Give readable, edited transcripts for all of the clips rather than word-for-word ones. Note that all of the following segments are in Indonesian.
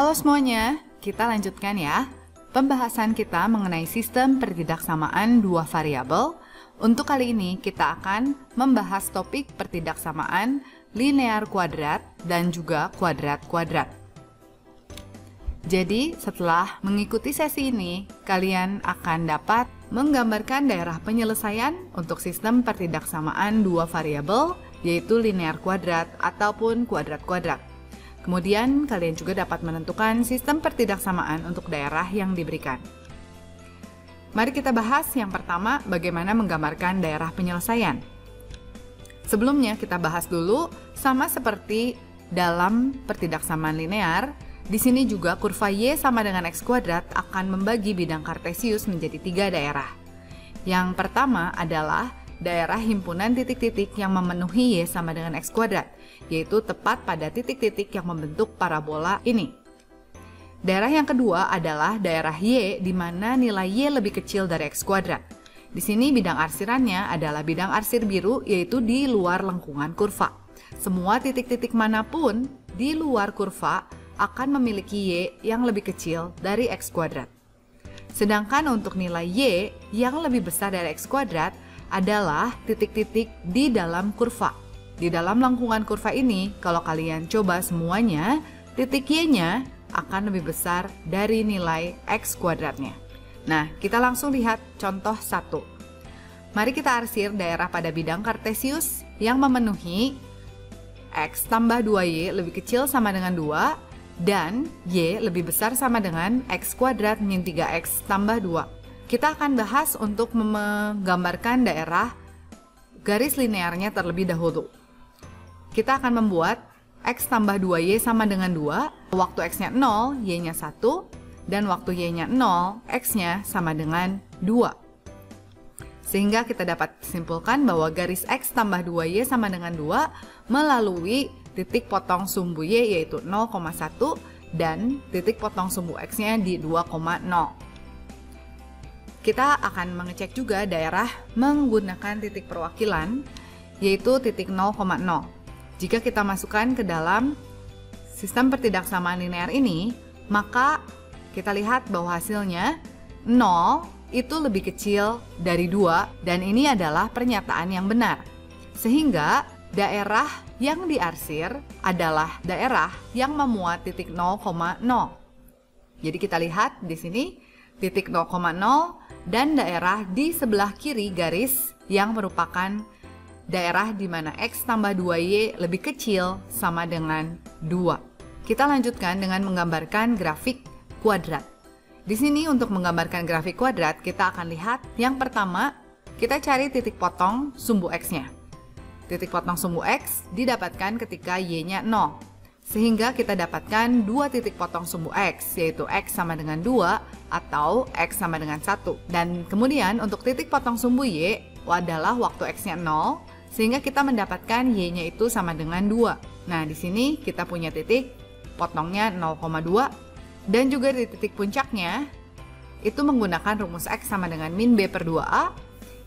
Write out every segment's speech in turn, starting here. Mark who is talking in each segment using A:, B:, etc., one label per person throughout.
A: Halo semuanya, kita lanjutkan ya pembahasan kita mengenai sistem pertidaksamaan dua variabel. Untuk kali ini kita akan membahas topik pertidaksamaan linear kuadrat dan juga kuadrat-kuadrat. Jadi setelah mengikuti sesi ini, kalian akan dapat menggambarkan daerah penyelesaian untuk sistem pertidaksamaan dua variabel, yaitu linear kuadrat ataupun kuadrat-kuadrat. Kemudian kalian juga dapat menentukan sistem pertidaksamaan untuk daerah yang diberikan. Mari kita bahas yang pertama, bagaimana menggambarkan daerah penyelesaian. Sebelumnya kita bahas dulu, sama seperti dalam pertidaksamaan linear, di sini juga kurva Y sama dengan X kuadrat akan membagi bidang kartesius menjadi 3 daerah. Yang pertama adalah daerah himpunan titik-titik yang memenuhi Y sama dengan X kuadrat, yaitu tepat pada titik-titik yang membentuk parabola ini. Daerah yang kedua adalah daerah Y di mana nilai Y lebih kecil dari X kuadrat. Di sini bidang arsirannya adalah bidang arsir biru, yaitu di luar lengkungan kurva. Semua titik-titik manapun di luar kurva akan memiliki Y yang lebih kecil dari X kuadrat. Sedangkan untuk nilai Y yang lebih besar dari X kuadrat adalah titik-titik di dalam kurva. Di dalam lengkungan kurva ini, kalau kalian coba semuanya, titik Y-nya akan lebih besar dari nilai X kuadratnya. Nah, kita langsung lihat contoh 1. Mari kita arsir daerah pada bidang kartesius yang memenuhi X tambah 2Y lebih kecil sama dengan 2 dan Y lebih besar sama dengan X kuadrat min 3X tambah 2. Kita akan bahas untuk menggambarkan daerah garis linearnya terlebih dahulu. Kita akan membuat X tambah 2Y sama dengan 2, waktu X-nya 0, Y-nya 1, dan waktu Y-nya 0, X-nya sama dengan 2. Sehingga kita dapat simpulkan bahwa garis X tambah 2Y sama dengan 2 melalui titik potong sumbu Y yaitu 0,1 dan titik potong sumbu X-nya di 2,0. Kita akan mengecek juga daerah menggunakan titik perwakilan, yaitu titik 0,0. Jika kita masukkan ke dalam sistem pertidaksamaan linear ini, maka kita lihat bahwa hasilnya 0 itu lebih kecil dari 2, dan ini adalah pernyataan yang benar. Sehingga daerah yang diarsir adalah daerah yang memuat titik 0,0. Jadi kita lihat di sini titik 0,0 dan daerah di sebelah kiri garis yang merupakan daerah di mana X tambah 2Y lebih kecil sama dengan 2. Kita lanjutkan dengan menggambarkan grafik kuadrat. Di sini untuk menggambarkan grafik kuadrat, kita akan lihat yang pertama, kita cari titik potong sumbu X-nya. Titik potong sumbu X didapatkan ketika Y-nya 0. Sehingga kita dapatkan dua titik potong sumbu X, yaitu X sama dengan 2 atau X sama dengan 1. Dan kemudian untuk titik potong sumbu Y adalah waktu X-nya 0, sehingga kita mendapatkan Y-nya itu sama dengan 2. Nah, di sini kita punya titik potongnya 0,2 dan juga di titik puncaknya itu menggunakan rumus X sama dengan min B per 2A.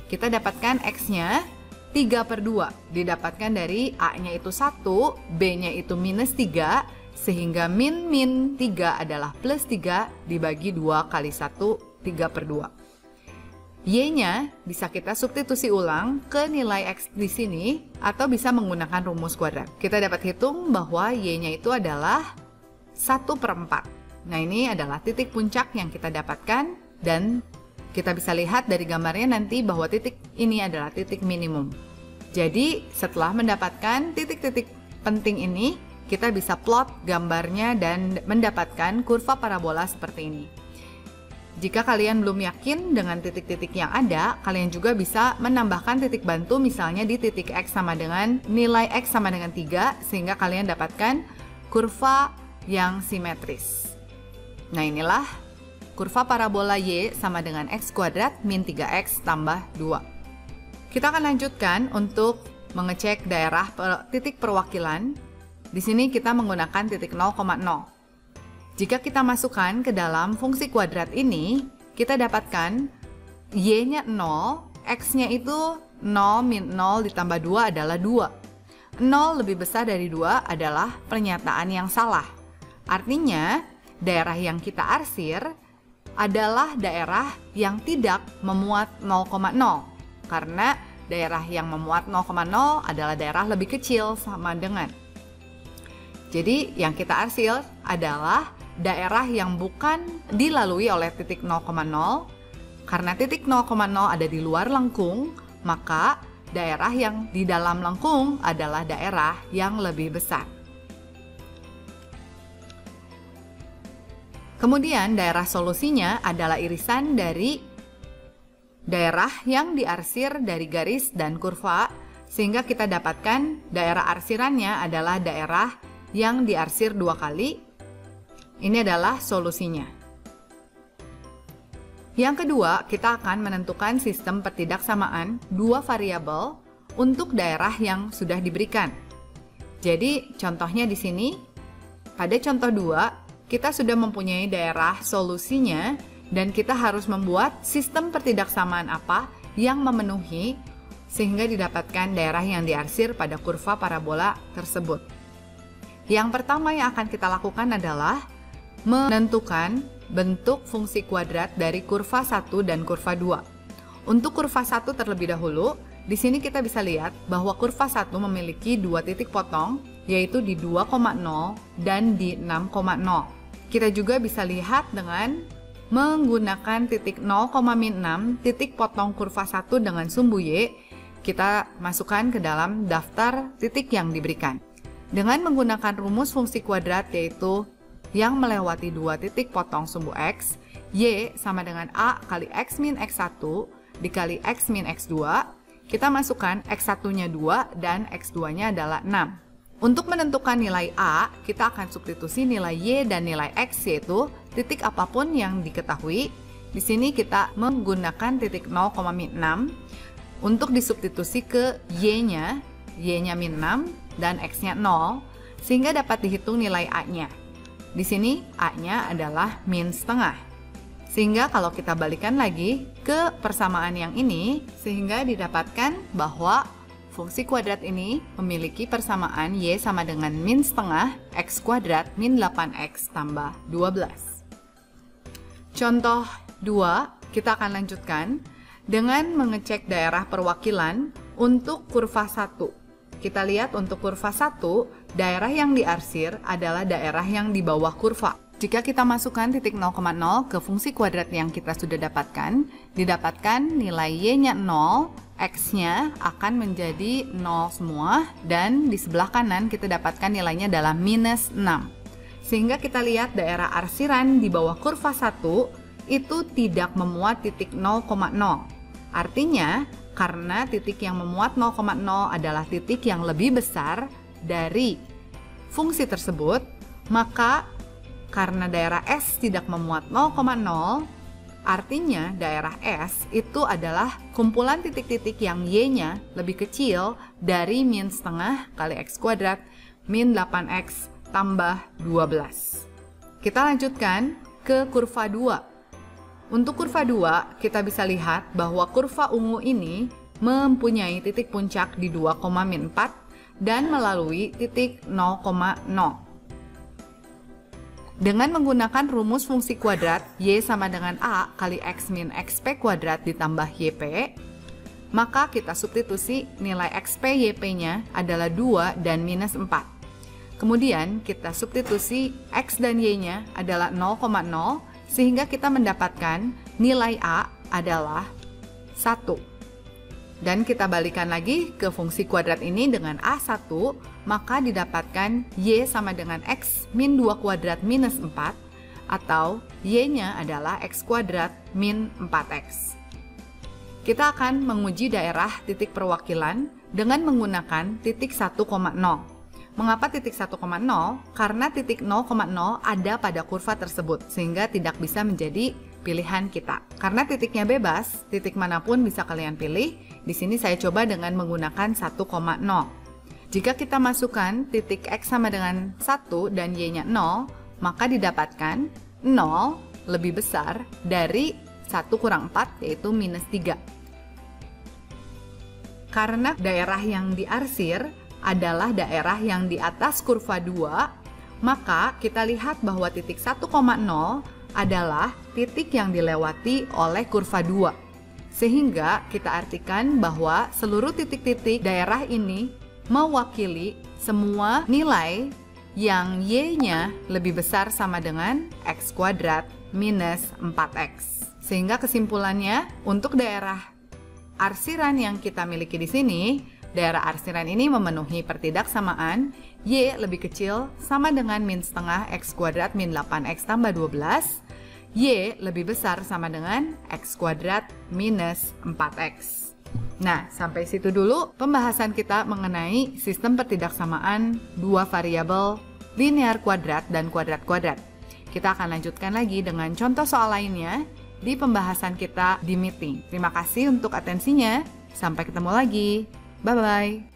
A: Kita dapatkan X-nya 3 per 2, didapatkan dari A-nya itu 1, B-nya itu minus 3, sehingga min 3 adalah plus 3 dibagi 2 kali 1, 3 per 2. Y-nya bisa kita substitusi ulang ke nilai X di sini, atau bisa menggunakan rumus kuadrat. Kita dapat hitung bahwa Y-nya itu adalah 1 per 4. Nah, ini adalah titik puncak yang kita dapatkan, dan kita bisa lihat dari gambarnya nanti bahwa titik ini adalah titik minimum. Jadi setelah mendapatkan titik-titik penting ini, kita bisa plot gambarnya dan mendapatkan kurva parabola seperti ini. Jika kalian belum yakin dengan titik-titik yang ada, kalian juga bisa menambahkan titik bantu misalnya di titik X sama dengan nilai X sama dengan 3, sehingga kalian dapatkan kurva yang simetris. Nah, inilah kurva parabola Y sama dengan X kuadrat min 3X tambah 2. Kita akan lanjutkan untuk mengecek daerah titik perwakilan. Di sini kita menggunakan titik 0,0. Jika kita masukkan ke dalam fungsi kuadrat ini, kita dapatkan Y-nya 0, X-nya itu 0 min 0 ditambah 2 adalah 2. 0 lebih besar dari 2 adalah pernyataan yang salah. Artinya, daerah yang kita arsir adalah daerah yang tidak memuat 0,0, karena daerah yang memuat 0,0 adalah daerah lebih kecil sama dengan. Jadi yang kita arsir adalah daerah yang bukan dilalui oleh titik 0,0. Karena titik 0,0 ada di luar lengkung, maka daerah yang di dalam lengkung adalah daerah yang lebih besar. Kemudian daerah solusinya adalah irisan dari daerah yang diarsir dari garis dan kurva, sehingga kita dapatkan daerah arsirannya adalah daerah yang diarsir 2 kali. Ini adalah solusinya. Yang kedua, kita akan menentukan sistem pertidaksamaan 2 variabel untuk daerah yang sudah diberikan. Jadi, contohnya di sini, pada contoh 2, kita sudah mempunyai daerah solusinya dan kita harus membuat sistem pertidaksamaan apa yang memenuhi sehingga didapatkan daerah yang diarsir pada kurva parabola tersebut. Yang pertama yang akan kita lakukan adalah menentukan bentuk fungsi kuadrat dari kurva 1 dan kurva 2. Untuk kurva 1 terlebih dahulu, di sini kita bisa lihat bahwa kurva 1 memiliki 2 titik potong, yaitu di 2,0 dan di 6,0. Kita juga bisa lihat dengan menggunakan titik 0,6 titik potong kurva 1 dengan sumbu Y, kita masukkan ke dalam daftar titik yang diberikan. Dengan menggunakan rumus fungsi kuadrat yaitu yang melewati 2 titik potong sumbu X, Y sama dengan A kali X min X1 dikali X min X2, kita masukkan X1-nya 2 dan X2-nya adalah 6. Untuk menentukan nilai A, kita akan substitusi nilai Y dan nilai X yaitu titik apapun yang diketahui. Di sini kita menggunakan titik 0,6 untuk disubstitusi ke Y-nya min 6 dan X-nya 0, sehingga dapat dihitung nilai A-nya. Di sini A-nya adalah min setengah. Sehingga kalau kita balikan lagi ke persamaan yang ini, sehingga didapatkan bahwa fungsi kuadrat ini memiliki persamaan Y sama dengan min setengah X kuadrat min 8X tambah 12. Contoh 2, kita akan lanjutkan dengan mengecek daerah perwakilan untuk kurva 1. Kita lihat untuk kurva 1, daerah yang diarsir adalah daerah yang di bawah kurva. Jika kita masukkan titik 0,0 ke fungsi kuadrat yang kita sudah dapatkan, didapatkan nilai Y-nya 0, X-nya akan menjadi 0 semua, dan di sebelah kanan kita dapatkan nilainya adalah minus 6. Sehingga kita lihat daerah arsiran di bawah kurva 1 itu tidak memuat titik 0,0. Artinya, karena titik yang memuat 0,0 adalah titik yang lebih besar dari fungsi tersebut, maka karena daerah S tidak memuat 0,0, artinya daerah S itu adalah kumpulan titik-titik yang Y-nya lebih kecil dari min setengah kali X kuadrat min 8X tambah 12. Kita lanjutkan ke kurva 2. Untuk kurva 2, kita bisa lihat bahwa kurva ungu ini mempunyai titik puncak di 2,4 dan melalui titik 0,0. Dengan menggunakan rumus fungsi kuadrat Y sama dengan A kali X min XP kuadrat ditambah YP, maka kita substitusi nilai XP YP-nya adalah 2 dan minus 4. Kemudian kita substitusi X dan Y-nya adalah 0,0, sehingga kita mendapatkan nilai A adalah 1. Dan kita balikan lagi ke fungsi kuadrat ini dengan A1, maka didapatkan Y sama dengan X min 2 kuadrat minus 4, atau Y-nya adalah X kuadrat min 4X. Kita akan menguji daerah titik perwakilan dengan menggunakan titik 1,0. Mengapa titik 1,0? Karena titik 0,0 ada pada kurva tersebut, sehingga tidak bisa menjadi pilihan kita. Karena titiknya bebas, titik manapun bisa kalian pilih. Di sini saya coba dengan menggunakan 1,0. Jika kita masukkan titik X sama dengan 1 dan Y-nya 0, maka didapatkan 0 lebih besar dari 1 kurang 4, yaitu minus 3. Karena daerah yang diarsir adalah daerah yang di atas kurva 2, maka kita lihat bahwa titik 1,0 adalah titik yang dilewati oleh kurva 2. Sehingga kita artikan bahwa seluruh titik-titik daerah ini mewakili semua nilai yang Y-nya lebih besar sama dengan X kuadrat minus 4X. Sehingga kesimpulannya, untuk daerah arsiran yang kita miliki di sini, daerah arsiran ini memenuhi pertidaksamaan Y lebih kecil sama dengan min setengah X kuadrat min 8X tambah 12, Y lebih besar sama dengan X kuadrat minus 4X. Nah, sampai situ dulu pembahasan kita mengenai sistem pertidaksamaan dua variabel linear kuadrat dan kuadrat-kuadrat. Kita akan lanjutkan lagi dengan contoh soal lainnya di pembahasan kita di meeting. Terima kasih untuk atensinya. Sampai ketemu lagi. Bye-bye.